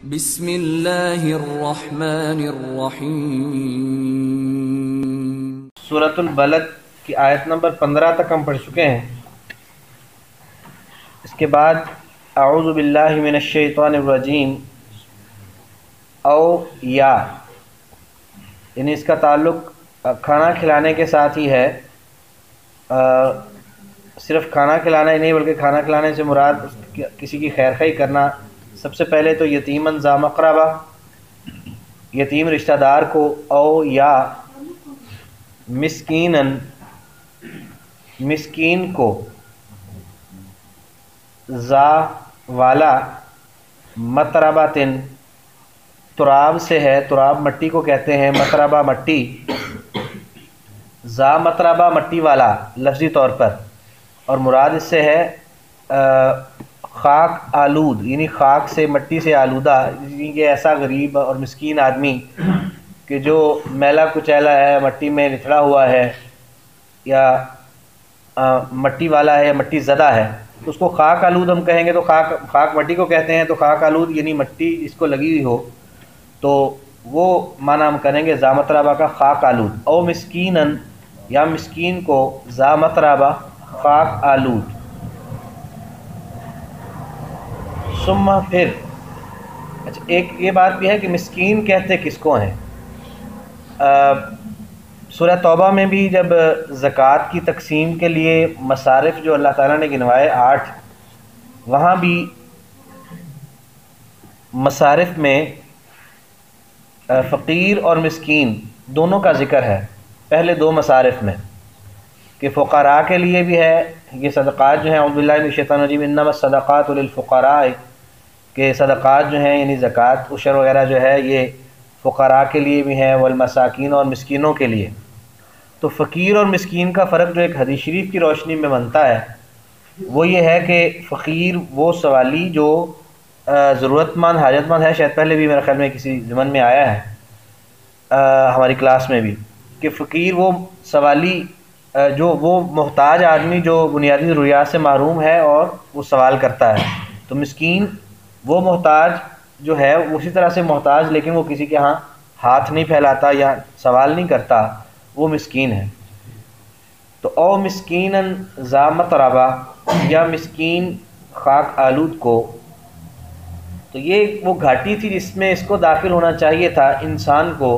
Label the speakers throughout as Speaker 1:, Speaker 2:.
Speaker 1: بسم اللہ الرحمن الرحیم۔
Speaker 2: سورۃ البلد کی آیت نمبر 15 تک ہم پڑھ چکے ہیں۔ اس کے بعد اعوذ باللہ من الشیطان الرجیم او یا، یعنی اس کا تعلق کھانا کھلانے کے ساتھ ہی ہے۔ صرف کھانا کھلانا ہی نہیں بلکہ کھانا کھلانے سے مراد کسی کی خیر خواہی کرنا۔ سب سے پہلے تو یتیمن ذا مقربہ، یتیم رشتہ دار کو، او یا مسکینن، مسکین کو، ذا والا، متربتن، تراب سے ہے، تراب مٹی کو کہتے ہیں، متربہ مٹی، ذا متربہ مٹی والا لفظی طور پر، اور مراد اس سے ہے خاک آلود، یعنی خاک سے مٹی سے آلودہ، یہ ایسا غریب اور مسکین آدمی کہ جو میلا کچیلا ہے، مٹی میں لتڑا ہوا ہے، یا مٹی والا ہے یا مٹی زدہ ہے، تو اس کو خاک آلود ہم کہیں گے۔ تو خاک مٹی کو کہتے ہیں، تو خاک آلود یعنی مٹی اس کو لگی ہوئی ہو، تو وہ معنی ہم کریں گے ذا متربہ کا خاک آلود۔ او مسکینن، یا مسکین کو، ذا متربہ خاک آلود۔ ثم پھر، اچھا ایک یہ بات بھی ہے کہ مسکین کہتے کس کو ہیں۔ سورہ توبہ میں بھی جب زکوٰۃ کی تقسیم کے لیے مصارف جو اللہ تعالیٰ نے گنوائے 8، وہاں بھی مصارف میں فقیر اور مسکین دونوں کا ذکر ہے، پہلے دو مصارف میں، کہ فقراء کے لیے بھی ہے یہ صدقات جو ہیں، اعوذ باللہ من الشیطان الرجیم، انما الصدقات للفقراء، کہ صدقات جو ہیں یعنی زکوٰۃ عشر وغیرہ جو ہے یہ فقراء کے لیے بھی ہیں، والمساکین اور مسکینوں کے لیے۔ تو فقیر اور مسکین کا فرق جو ایک حدیث شریف کی روشنی میں بنتا ہے وہ یہ ہے کہ فقیر وہ سوالی جو ضرورت مند حاجت مند ہے، شاید پہلے بھی میرے خیال میں کسی ضمن میں آیا ہے ہماری کلاس میں بھی، کہ فقیر وہ سوالی جو وہ محتاج آدمی جو بنیادی ضروریات سے محروم ہے اور وہ سوال کرتا ہے، تو مسکین وہ محتاج جو ہے اسی طرح سے محتاج لیکن وہ کسی کے ہاں ہاتھ نہیں پھیلاتا یا سوال نہیں کرتا، وہ مسکین ہے۔ تو او مسکینن ذا متربہ، یا مسکین خاک آلود کو، تو یہ وہ گھاٹی تھی جس میں اس کو داخل ہونا چاہیے تھا انسان کو،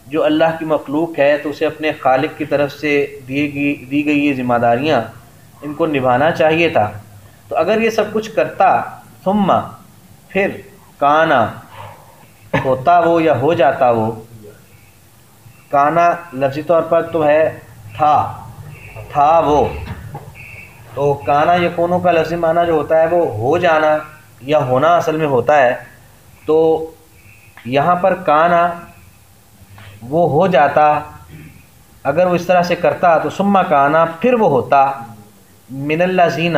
Speaker 2: جو اللہ کی مخلوق ہے تو اسے اپنے خالق کی طرف سے دی گئی یہ ذمہ داریاں ان کو نبھانا چاہیے تھا۔ تو اگر یہ سب کچھ کرتا، ثم پھر، کانا ہوتا وہ یا ہو جاتا وہ، کانا لفظی طور پر تو ہے تھا وہ، تو کانا یکونوں کا لفظی معنی جو ہوتا ہے وہ ہو جانا یا ہونا اصل میں ہوتا ہے، تو یہاں پر کانا وہ ہو جاتا، اگر وہ اس طرح سے کرتا تو ثم کانا پھر وہ ہوتا، من الذین،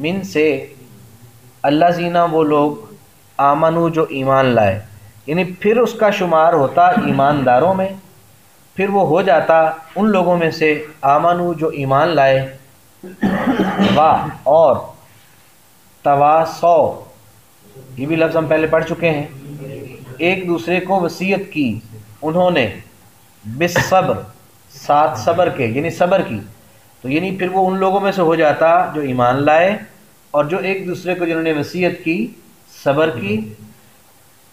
Speaker 2: من سے، الذین وہ لوگ، آمنو جو ایمان لائے، یعنی پھر اس کا شمار ہوتا ایمانداروں میں، پھر وہ ہو جاتا ان لوگوں میں سے، آمنو جو ایمان لائے، اور تواصو، یہ بھی لفظ ہم پہلے پڑھ چکے ہیں، ایک دوسرے کو وصیت کی انہوں نے، بالصبر، ساتھ صبر کے، یعنی صبر کی، تو یعنی پھر وہ ان لوگوں میں سے ہو جاتا جو ایمان لائے اور جو ایک دوسرے کو جنہوں نے وصیت کی، صبر کی،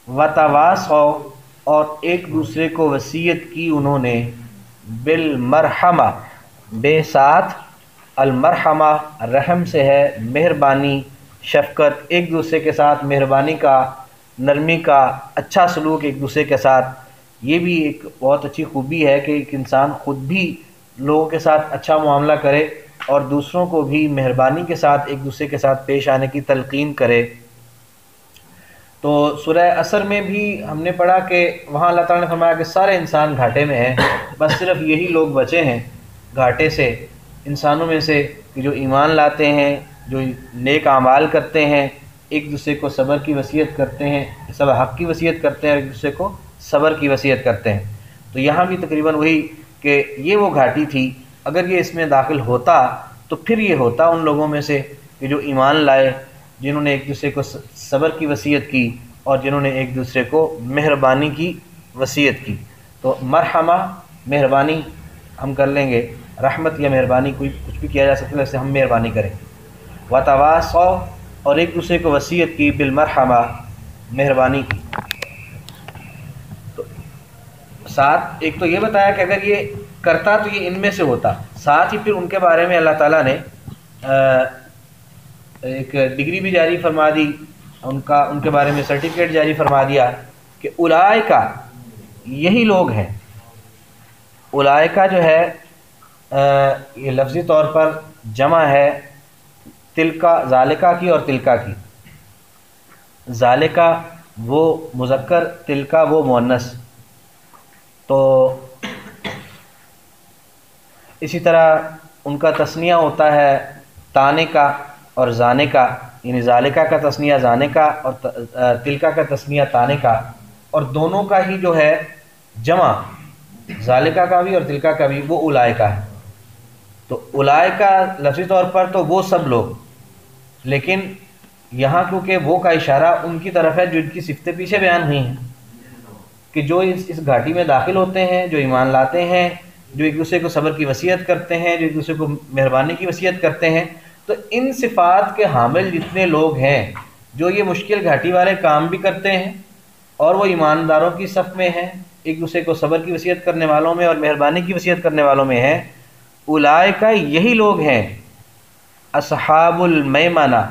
Speaker 2: وتواصوا، اور ایک دوسرے کو وصیت کی انہوں نے، بالمرحمہ، بے ساتھ، المرحمہ رحم سے ہے، مہربانی، شفقت، ایک دوسرے کے ساتھ مہربانی کا، نرمی کا، اچھا سلوک ایک دوسرے کے ساتھ۔ یہ بھی ایک بہت اچھی خوبی ہے کہ ایک انسان خود بھی لوگوں کے ساتھ اچھا معاملہ کرے اور دوسروں کو بھی مہربانی کے ساتھ ایک دوسرے کے ساتھ پیش آنے کی تلقین کرے۔ تو سورہ عصر میں بھی ہم نے پڑھا کہ وہاں اللہ تعالیٰ نے فرمایا کہ سارے انسان گھاٹے میں ہیں، بس صرف یہی لوگ بچے ہیں گھاٹے سے، انسانوں میں سے کہ جو ایمان لاتے ہیں، جو نیک اعمال کرتے ہیں، ایک دوسرے کو صبر کی وصیت کرتے ہیں، سب حق کی وصیت کرتے ہیں اور ایک دوسرے کو صبر کی وصیت کرتے ہیں۔ تو یہاں بھی تقریباً وہی کہ یہ وہ گھاٹی تھی، اگر یہ اس میں داخل ہوتا تو پھر یہ ہوتا ان لوگوں میں سے کہ جو ایمان لائے، جنہوں نے ایک دوسرے کو صبر کی وصیت کی اور جنہوں نے ایک دوسرے کو مہربانی کی وصیت کی۔ تو مرحمہ مہربانی ہم کر لیں گے، رحمت یا مہربانی کوئی کچھ بھی کیا جا سکتا ہے، ویسے ہم مہربانی کریں۔ وتواصوا اور ایک دوسرے کو وصیت کی، بالمرحمہ مہربانی کی۔ تو ساتھ ایک تو یہ بتایا کہ اگر یہ کرتا تو یہ ان میں سے ہوتا، ساتھ ہی پھر ان کے بارے میں اللہ تعالیٰ نے ایک ڈگری بھی جاری فرما دی، ان کے بارے میں سرٹیفکیٹ جاری فرما دیا کہ اولئک یہی لوگ ہیں۔ اولئک جو ہے یہ لفظی طور پر جمع ہے تلکا، ذالکا کی اور تلکا کی۔ ذالکا وہ مذکر، تلکا وہ مؤنث۔ تو اسی طرح ان کا تثنیہ ہوتا ہے تانے کا اور زانے کا، یعنی ذالکا کا تثنیہ زانے کا اور تلکا کا تثنیہ تانے کا، اور دونوں کا ہی جو ہے جمع ذالکا کا بھی اور تلکا کا بھی وہ اولئک ہے۔ تو اولئک لفظی طور پر تو وہ سب لوگ، لیکن یہاں کیونکہ وہ کا اشارہ ان کی طرف ہے جو ان کی صفتیں پیچھے بیان ہوئی ہیں کہ جو اس گھاٹی میں داخل ہوتے ہیں، جو ایمان لاتے ہیں، جو ایک دوسرے کو صبر کی وصیت کرتے ہیں، جو ایک دوسرے کو مہربانی کی وصیت کرتے ہیں۔ تو ان صفات کے حامل جتنے لوگ ہیں جو یہ مشکل گھاٹی والے کام بھی کرتے ہیں اور وہ ایمانداروں کی صف میں ہیں، ایک دوسرے کو صبر کی وصیت کرنے والوں میں اور مہربانی کی وصیت کرنے والوں میں ہیں، اولئک یہی لوگ ہیں اصحاب المیمنہ،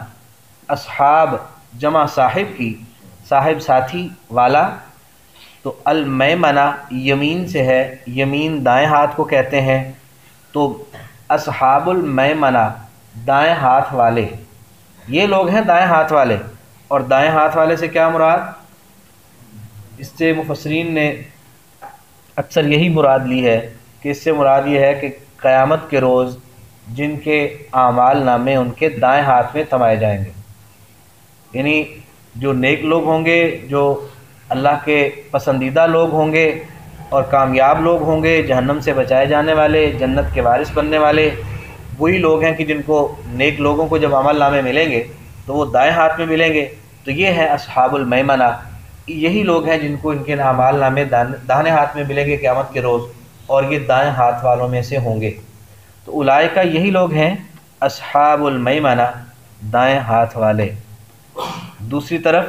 Speaker 2: اصحاب جمع صاحب کی، صاحب ساتھی والا۔ تو المیمنہ یمین سے ہے، یمین دائیں ہاتھ کو کہتے ہیں، تو اصحاب المیمنہ دائیں ہاتھ والے، یہ لوگ ہیں دائیں ہاتھ والے۔ اور دائیں ہاتھ والے سے کیا مراد؟ اس سے مفسرین نے اکثر یہی مراد لی ہے کہ اس سے مراد یہ ہے کہ قیامت کے روز جن کے اعمال نامے ان کے دائیں ہاتھ میں تھمائے جائیں گے، یعنی جو نیک لوگ ہوں گے، جو اللہ کے پسندیدہ لوگ ہوں گے اور کامیاب لوگ ہوں گے، جہنم سے بچائے جانے والے، جنت کے وارث بننے والے، وہی لوگ ہیں کہ جن کو نیک لوگوں کو جب عمل نامے ملیں گے تو وہ دائیں ہاتھ میں ملیں گے۔ تو یہ ہے اصحاب المیمنہ، یہی لوگ ہیں جن کو ان کے اعمال نامے داہنے ہاتھ میں ملیں گے قیامت کے روز، اور یہ دائیں ہاتھ والوں میں سے ہوں گے۔ تو اولئک یہی لوگ ہیں اصحاب المیمنہ، دائیں ہاتھ والے۔ دوسری طرف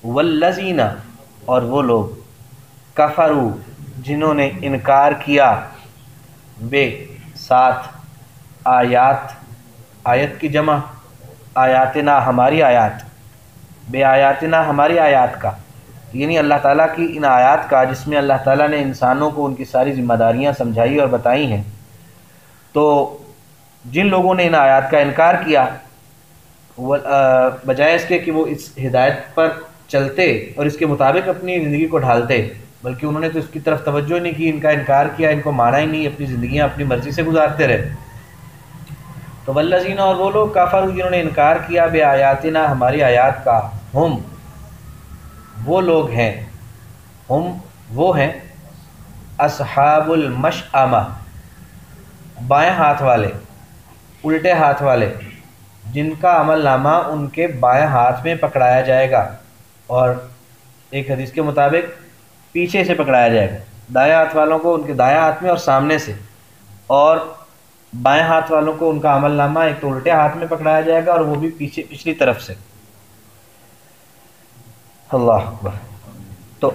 Speaker 2: والذین اور وہ لوگ کفروا جنہوں نے انکار کیا، بے ساتھ آیات، آیت کی جمع آیاتنا ہماری آیات، بے آیاتنا ہماری آیات کا، یعنی اللہ تعالیٰ کی ان آیات کا جس میں اللہ تعالیٰ نے انسانوں کو ان کی ساری ذمہ داریاں سمجھائی اور بتائی ہیں۔ تو جن لوگوں نے ان آیات کا انکار کیا، بجائے اس کے کہ وہ اس ہدایت پر چلتے اور اس کے مطابق اپنی زندگی کو ڈھالتے، بلکہ انہوں نے تو اس کی طرف توجہ نہیں کی، ان کا انکار کیا، ان کو مانا ہی نہیں، اپنی زندگیاں اپنی مرضی سے گزارتے رہے۔ تو والذین اور وہ لوگ کفروا جنہوں نے انکار کیا بے آیاتنا ہماری آیات کا، ہم وہ لوگ ہیں، ہم وہ ہیں اصحاب المشأمہ بائیں ہاتھ والے، الٹے ہاتھ والے، جن کا عمل نامہ ان کے بائیں ہاتھ میں پکڑایا جائے گا، اور ایک حدیث کے مطابق پیچھے سے پکڑایا جائے گا۔ دائیں ہاتھ والوں کو ان کے دائیں ہاتھ میں اور سامنے سے، اور بائیں ہاتھ والوں کو ان کا عمل نامہ ایک تو الٹے ہاتھ میں پکڑایا جائے گا اور وہ بھی پیچھے پچھلی طرف سے۔ اللہ اکبر۔ تو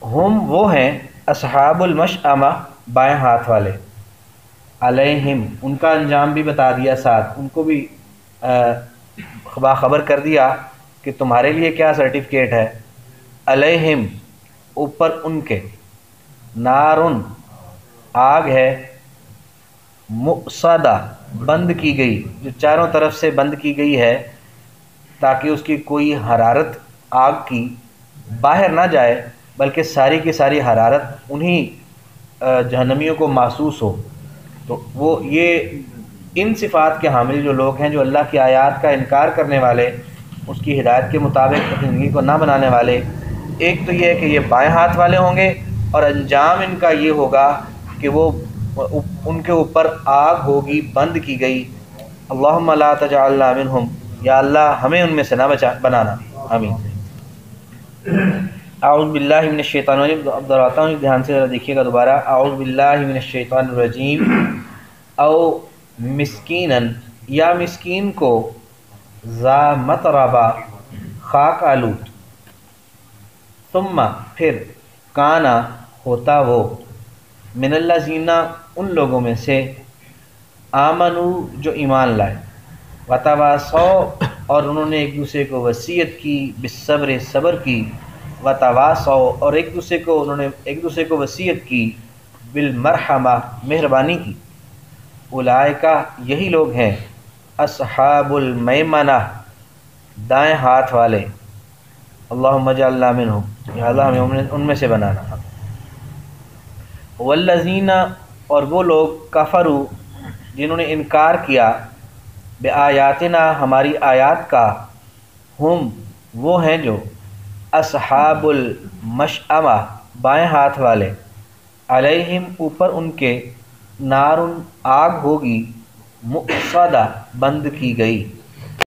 Speaker 2: ہم وہ ہیں اصحاب المشأمہ بائیں ہاتھ والے، علیہم ان کا انجام بھی بتا دیا، ساتھ ان کو بھی باخبر کر دیا کہ تمہارے لیے کیا سرٹیفکیٹ ہے۔ علیہم اوپر ان کے، نارن آگ ہے، مؤصدہ بند کی گئی، جو چاروں طرف سے بند کی گئی ہے تاکہ اس کی کوئی حرارت آگ کی باہر نہ جائے، بلکہ ساری کی ساری حرارت انہی جہنمیوں کو محسوس ہو۔ تو وہ یہ ان صفات کے حامل جو لوگ ہیں، جو اللہ کی آیات کا انکار کرنے والے، اس کی ہدایت کے مطابق اپنی زندگی کو نہ بنانے والے، ایک تو یہ ہے کہ یہ بائیں ہاتھ والے ہوں گے، اور انجام ان کا یہ ہوگا کہ وہ ان کے اوپر آگ ہوگی بند کی گئی۔ اللہم لا تجعلنا منہم، یا اللہ ہمیں ان میں سے نہ بنانا، آمین۔ اعوذ باللہ من الشیطان الرجیم، اب دہراتا ہوں، دھیان سے ذرا دیکھیے گا دوبارہ۔ اعوذ باللہ من الشیطان الرجیم، او مسکینن، یا مسکین کو، ذا متربہ، خاک آلود، ثم پھر، کانا ہوتا وہ، من الذین ان لوگوں میں سے، آمنو جو ایمان لائے، وتواصوا اور انہوں نے ایک دوسرے کو وصیت کی، بالصبر صبر کی، وتواصوا اور انہوں نے ایک دوسرے کو وصیت کی، بالمرحمہ مہربانی کی، اولئک یہی لوگ ہیں، اصحاب المیمنہ دائیں ہاتھ والے، اللہم اجعلنا منہم، یا اللہ ہمیں ان میں سے بنانا۔ والذین اور وہ لوگ، کفروا جنہوں نے انکار کیا، بآیاتنا ہماری آیات کا، ہم وہ ہیں جو، اصحاب المشأمہ بائیں ہاتھ والے، علیہم اوپر ان کے، نار آگ ہوگی، مؤصدہ بند کی گئی۔